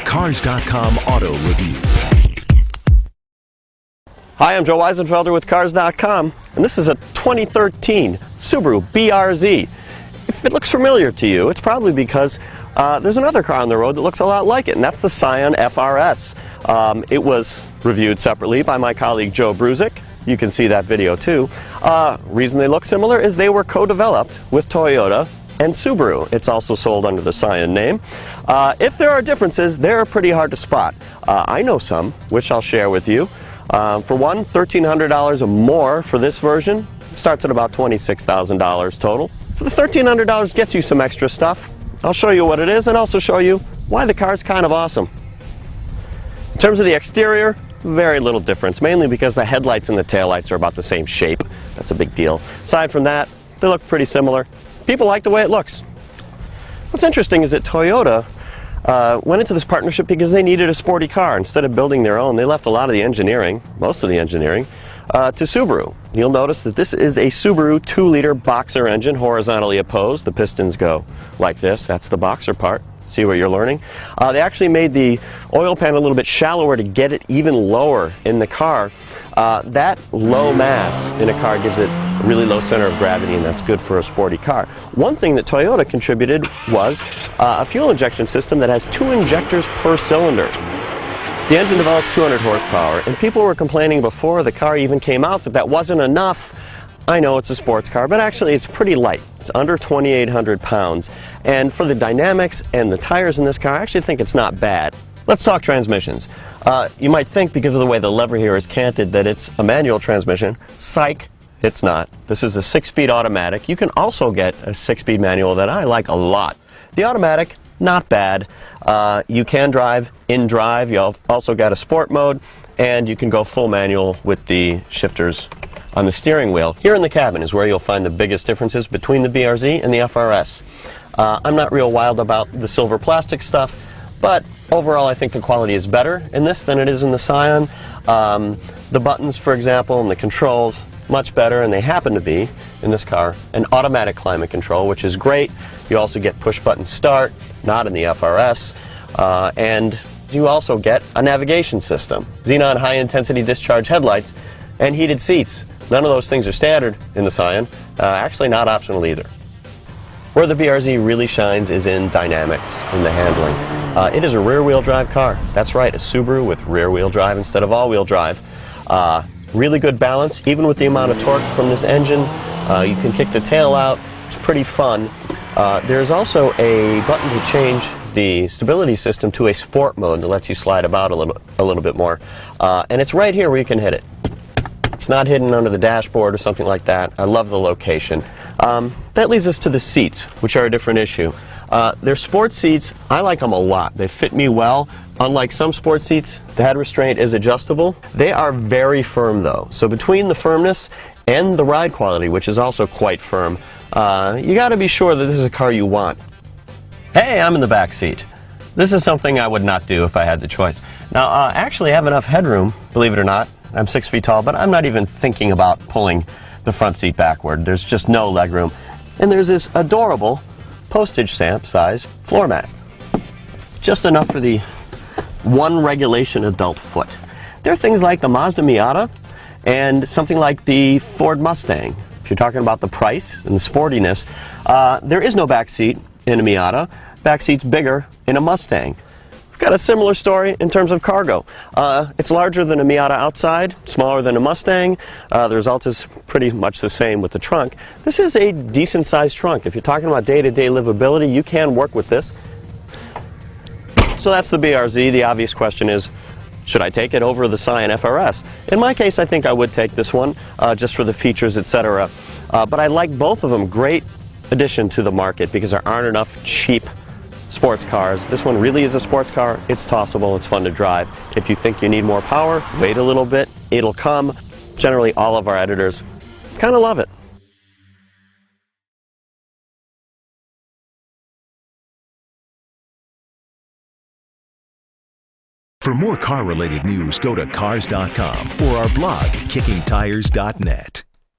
Cars.com Auto Review. Hi, I'm Joe Weisenfelder with Cars.com, and this is a 2013 Subaru BRZ. If it looks familiar to you, it's probably because there's another car on the road that looks a lot like it, and that's the Scion FRS. It was reviewed separately by my colleague Joe Bruzik. You can see that video too. Reason they look similar is they were co-developed with Toyota and Subaru. It's also sold under the Scion name. If there are differences, they're pretty hard to spot. I know some, which I'll share with you. For one, $1,300 or more for this version. Starts at about $26,000 total. For the $1,300 gets you some extra stuff. I'll show you what it is and also show you why the car's kind of awesome. In terms of the exterior, very little difference, mainly because the headlights and the taillights are about the same shape. That's a big deal. Aside from that, they look pretty similar. People like the way it looks. What's interesting is that Toyota went into this partnership because they needed a sporty car. Instead of building their own, they left a lot of the engineering, most of the engineering, to Subaru. You'll notice that this is a Subaru 2-liter boxer engine, horizontally opposed. The pistons go like this. That's the boxer part. See what you're learning? They actually made the oil pan a little bit shallower to get it even lower in the car. That low mass in a car gives it a really low center of gravity, and that's good for a sporty car. One thing that Toyota contributed was a fuel injection system that has 2 injectors per cylinder. The engine develops 200 horsepower, and people were complaining before the car even came out that that wasn't enough. I know it's a sports car, but actually it's pretty light. It's under 2,800 pounds. And for the dynamics and the tires in this car, I actually think it's not bad. Let's talk transmissions. You might think, because of the way the lever here is canted, that it's a manual transmission. Psych, it's not. This is a 6-speed automatic. You can also get a 6-speed manual that I like a lot. The automatic, not bad. You can drive in drive. You also got a sport mode, and you can go full manual with the shifters on the steering wheel. Here in the cabin is where you'll find the biggest differences between the BRZ and the FRS. I'm not real wild about the silver plastic stuff, but overall I think the quality is better in this than it is in the Scion. The buttons, for example, and the controls, much better, and they happen to be, in this car, an automatic climate control, which is great. You also get push-button start, not in the FRS, and you also get a navigation system, xenon high-intensity discharge headlights, and heated seats. None of those things are standard in the Scion, actually not optional either. Where the BRZ really shines is in dynamics, in the handling. It is a rear-wheel drive car. That's right, a Subaru with rear-wheel drive instead of all-wheel drive. Really good balance, even with the amount of torque from this engine. You can kick the tail out. It's pretty fun. There's also a button to change the stability system to a sport mode that lets you slide about a little bit more. And it's right here where you can hit it. It's not hidden under the dashboard or something like that. I love the location. That leads us to the seats, which are a different issue. They're sports seats. I like them a lot. They fit me well. Unlike some sports seats, the head restraint is adjustable. They are very firm though. So between the firmness and the ride quality, which is also quite firm, you got to be sure that this is a car you want. Hey, I'm in the back seat. This is something I would not do if I had the choice. Now, actually I have enough headroom, believe it or not. I'm 6 feet tall, but I'm not even thinking about pulling the front seat backward. There's just no legroom. And there's this adorable postage stamp size floor mat. Just enough for the one regulation adult foot. There are things like the Mazda Miata and something like the Ford Mustang. If you're talking about the price and the sportiness, there is no back seat in a Miata. Back seat's bigger in a Mustang. Got a similar story in terms of cargo. It's larger than a Miata outside, smaller than a Mustang. The result is pretty much the same with the trunk. This is a decent sized trunk. If you're talking about day-to-day livability, you can work with this. So that's the BRZ. The obvious question is, should I take it over the Scion FRS? In my case, I think I would take this one, just for the features, etc. But I like both of them. Great addition to the market because there aren't enough cheap sports cars. This one really is a sports car. It's tossable. It's fun to drive. If you think you need more power, wait a little bit. It'll come. Generally, all of our editors kind of love it. For more car-related news, go to Cars.com or our blog, KickingTires.net.